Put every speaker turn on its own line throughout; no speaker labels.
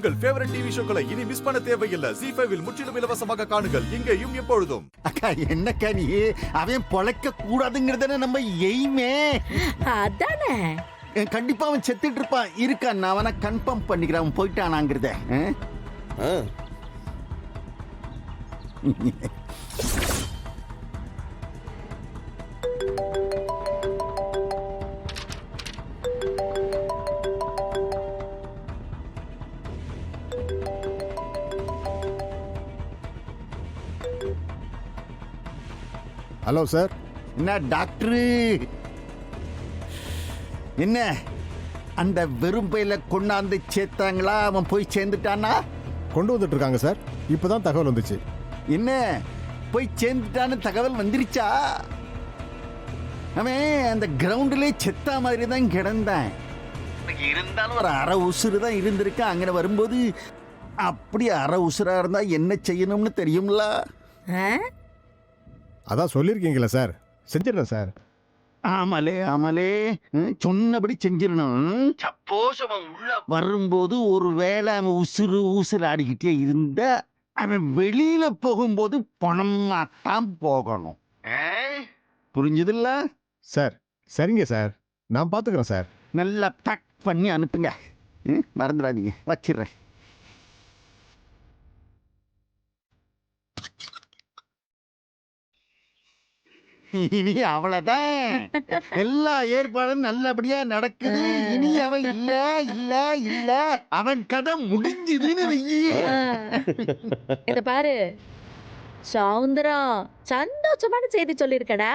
உங்கள் favourite TV ஷோக்களை இனி miss பண்ண தேவையில்லை. ZEE5 இல் முற்றிலும் இலவசமாக காணுங்கள். இங்கேயும் எப்பொழுதும்.
அக்கா என்னக்கா நீ அவன் பொழைக்க கூடாதுங்கிறதானே நம்ம எய்மே.
அதானே
கண்டிப்பா அவன் செத்துட்டு இருப்பான். இருக்கா நான் அவனை கன்ஃபார்ம் பண்ணிக்கிறேன் அவன் போயிட்டானாங்கிறத.
Hello sir.
என்ன டாக்டரு, என்ன அந்த வெறும் பையில கொண்டாந்து சேர்த்தாங்களா? அவன் போய் சேர்ந்துட்டானா?
கொண்டு வந்துட்டு இருக்காங்க சார். இப்பதான் தகவல் வந்துச்சு.
என்ன போய் சேர்ந்துட்டான்னு தகவல் வந்துருச்சா? அவன் அந்த கிரவுண்டிலே செத்தா மாதிரி தான் கிடந்தான். இருந்தாலும் ஒரு அரை உசுறு தான் இருந்திருக்கான். அங்கே வரும்போது அப்படி அரை உசுரா இருந்தா என்ன செய்யணும்னு தெரியும்ல?
அதான் சொல்லியிருக்கீங்களா சார், செஞ்சிடறேன் சார்.
ஆமலே சொன்னபடி செஞ்சிடணும். சப்போஸ் அவன் உள்ள வரும்போது ஒரு வேளை அவன் உசுறு ஆடிக்கிட்டே இருந்த அவன் வெளியில போகும்போது பணமாத்தான் போகணும். புரிஞ்சதில்ல
சார்? சரிங்க சார், நான் பார்த்துக்கிறேன் சார்.
நல்லா பேக் பண்ணி அனுப்புங்க. மறந்துடாதீங்க, வச்சிடுறேன். இனி அவ்வளவுதான். எல்லா ஏற்பாடும் நல்லபடியா நடக்குது. இனி அவன் இல்ல அவன் கதை முடிஞ்சுதுன்னு
இத பாரு சௌந்தரம், சந்தோஷமான செய்தி சொல்லிருக்கடா.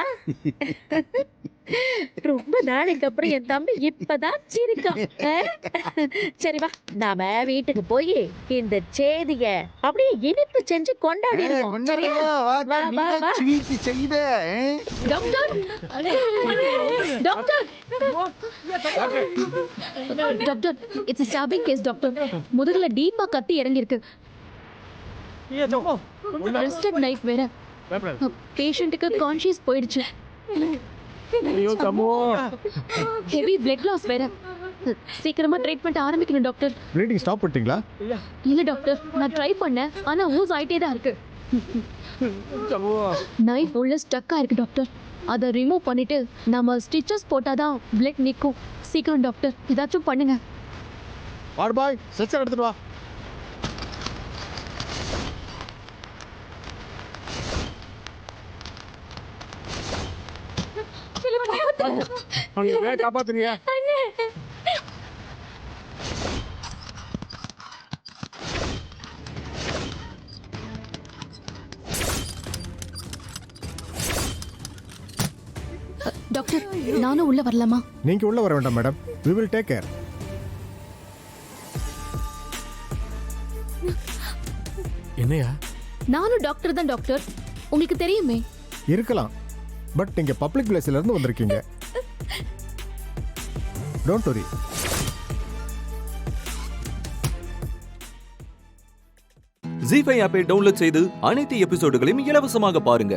ரொம்ப நாளைக்கு அப்புறம் என் தம்பி இப்பதான் சிரிக்கான். சரி வா, நாம வீட்டுக்கு போய் இந்த செய்திய அப்படியே இனிப்பு செஞ்சு கொண்டாடிடுவோம்.
செய்த
doctor, doctor,
doctor, it's stabbing case doctor. முதுகுல டீப்பா கத்தி இறங்கி இருக்கு. ரெஸ்டட் நைஃப் வேற. பேஷண்ட்டுக்கு கான்ஷியஸ் போயிடுச்சு. ஹெவி பிளட் லாஸ் வேற. சீக்கிரமா ட்ரீட்மெண்ட் ஆரம்பிக்கணும் டாக்டர்.
ப்ளீடிங் ஸ்டாப் பண்ணிட்டீங்களா?
இல்ல டாக்டர், நான் ட்ரை பண்ணேன், ஆனா ஊஸ் ஆயிட்டே தான் இருக்கு. நைஃப் உள்ள ஸ்டக் ஆயிருக்கு டாக்டர். அதை ரிமூவ் பண்ணிட்டு நம்ம ஸ்டிச்சஸ் போட்டாதான் பிளட் நிற்கும். சீக்கிரம் டாக்டர், ஏதாச்சும் பண்ணுங்க.
வார்ட் பாய், ஸ்ட்ரெச்சர் எடுத்துட்டு வா. காப்பாத்துறியா?
டாக்டர், நானும் உள்ள வரலாமா?
நீங்க உள்ள வர வேண்டாம் madam, we will take care. என்னையா?
நானும் டாக்டர் தான் டாக்டர், உங்களுக்கு தெரியுமே.
இருக்கலாம், பட் நீங்க பப்ளிக் பிளேஸ்ல இருந்து வந்திருக்கீங்க. Don't worry.
ZEE5 ஆப்பை டவுன்லோட் செய்து அனைத்து எபிசோடுகளையும் இலவசமாக பாருங்க.